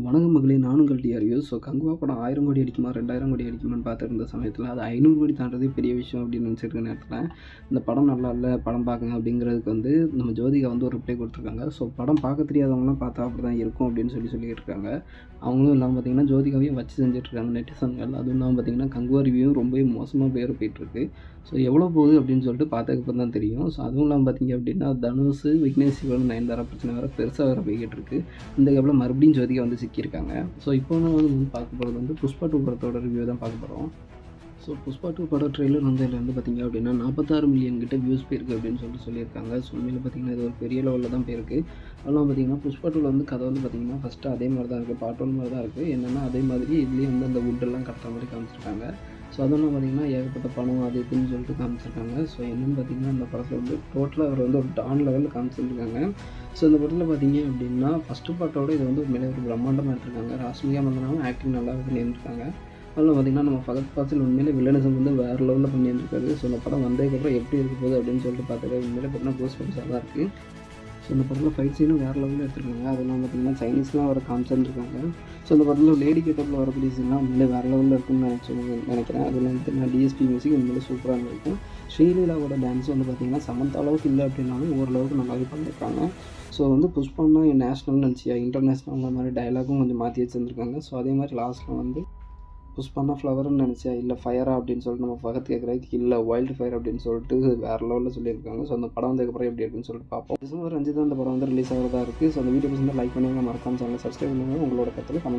வணக்கம் மகளே, நானும் உங்கள் டிஆர்யூ. கங்குவா படம் 1000 கோடி அடிக்குமா, 2000 கோடி அடிக்குமான்னு பார்த்துருந்த சமயத்தில் அது 500 கோடி தாண்டதே பெரிய விஷயம் அப்படின்னு நினச்சிருக்க நேரத்தில், இந்த படம் நல்லா இல்லை, படம் பார்க்குங்க அப்படிங்கிறதுக்கு நம்ம ஜோதிகா ஒரு ரிப்ளை கொடுத்துருக்காங்க. படம் பார்க்க தெரியாதவங்களாம் பார்த்தா அப்படி தான் இருக்கும் அப்படின்னு சொல்லிட்டு இருக்காங்க. அவங்களும் இல்லாமல் பார்த்தீங்கன்னா ஜோதிகாவையும் வச்சு செஞ்சுட்ருக்காங்க நெட்டிசன்கள். அதுவும் இல்லாமல் பார்த்தீங்கன்னா கங்குவா ரிவ்யூவும் ரொம்ப மோசமாக போயிட்டுருக்கு. எவ்வளோ போகுது அப்படின்னு சொல்லிட்டு பார்த்ததுக்கப்புறம் தான் தெரியும். அதுவும் இல்லாமல் பார்த்தீங்க அப்படின்னா தனுஷ், விக்னேஷ் சிவன், நயன்தாரா பிரச்சனை வேறு பெருசாக போய்கிட்டு இருக்குது. இந்த கேப்பில் மறுபடியும் ஜோதிகா சிக்கியிருக்காங்க. இப்போ பார்க்க போகிறது புஷ்பா 2 படத்தோட ரிவ்யூ தான் பார்க்க போகிறோம். புஷ்பா 2 படம் ட்ரெய்லர் இதில் பார்த்தீங்க அப்படின்னா 46 மில்லியன் கிட்ட வியூஸ் போயிருக்கு அப்படின்னு சொல்லியிருக்காங்க. உண்மையில் பார்த்தீங்கன்னா இது ஒரு பெரிய லெவலில் தான் போயிருக்கு. அதெல்லாம் பார்த்தீங்கன்னா புஷ்பா 2ல் கதை பார்த்தீங்கன்னா ஃபஸ்ட்டு அதே மாதிரி தான் இருக்குது, பார்ட் 1 மாதிரி தான் இருக்குது. என்னென்னா அதே மாதிரி இதுலேயும் அந்த வுட்டெல்லாம் கட்டுற மாதிரி காமிச்சிருக்காங்க. அதெல்லாம் பார்த்தீங்கன்னா ஏகப்பட்ட பணம் அது இதுன்னு சொல்லிட்டு காமிச்சிருக்காங்க. என்னென்னு பார்த்தீங்கன்னா இந்த படத்தில் டோட்டலாக அவர் ஒரு டான் லெவலில் காமிச்சிருக்காங்க. இந்த படத்தில் பார்த்தீங்க அப்படின்னா ஃபஸ்ட்டு பார்ட்டோட இது உண்மையிலே ஒரு பிரம்மாண்டமாக எடுத்திருக்காங்க. ராஷ்மிகா மந்தனாவும் ஆக்டிங் நல்லா பண்ணியிருக்காங்க. அதில் பார்த்திங்கன்னா நம்ம ஃபகத் ஃபாசில் உண்மையிலே வில்லனிசம் வேறு லெவலில் பண்ணியிருக்காரு. இந்த படம் வந்ததுக்கப்புறம் எப்படி இருக்க போகுது அப்படின்னு சொல்லிட்டு பார்த்துட்டு உண்மையிலே பார்த்தீங்கன்னா கோஸ் பம்ஸாக தான் இருக்குது. இந்த படத்தில் ஃபைட் சீனும் வேறு லெவலில் எடுத்துருக்காங்க. அதெல்லாம் பார்த்திங்கன்னா சைனீஸ்லாம் வர காமிச்சிருக்காங்க. இந்த படத்தில் லேடி கெட்டப்பில் வரக்கூடிய சீன்லாம் உண்மையிலே வேறு லெவலில் இருக்குன்னு நினைக்கிறேன். அதில் பார்த்தீங்கன்னா டிஎஸ்பி மியூசிக் உண்மையிலே சூப்பராக இருந்திருக்கும். ஸ்ரீலீலாவோட டான்ஸ் பார்த்திங்கன்னா சமந்த அளவுக்கு இல்லை அப்படின்னாலும் ஓரளவுக்கு நல்லாவே பண்ணியிருக்காங்க. புஷ்பான்னா நேஷ்னல் நினச்சியா இன்டர்நேஷ்னல் மாதிரி டைலாகும் கொஞ்சம் மாற்றி வச்சுருந்துருக்காங்க. அதே மாதிரி லாஸ்ட்டில் புஷ்பானா ஃப்ளவர்னு நினச்சா இல்லை ஃபயரா அப்படின்னு சொல்லிட்டு நம்ம ஃபகத் கேட்குறதுக்கு இல்லை வைல்டு ஃபயர் அப்படின்னு சொல்லிட்டு வேறு லெவலில் சொல்லியிருக்காங்க. அந்த படம் வந்ததுக்கப்புறம் எப்படி இருக்குன்னு சொல்லிட்டு பார்ப்போம். டிசம்பர் 5 தான் அந்த படம் ரிலீஸ் ஆகிறதா இருக்குது. அந்த வீடியோ லைக் பண்ணுங்கள், மறக்காம சேனலை சப்ஸ்கிரைப் பண்ணுங்கள். உங்களோட கருத்தில் கமெண்ட்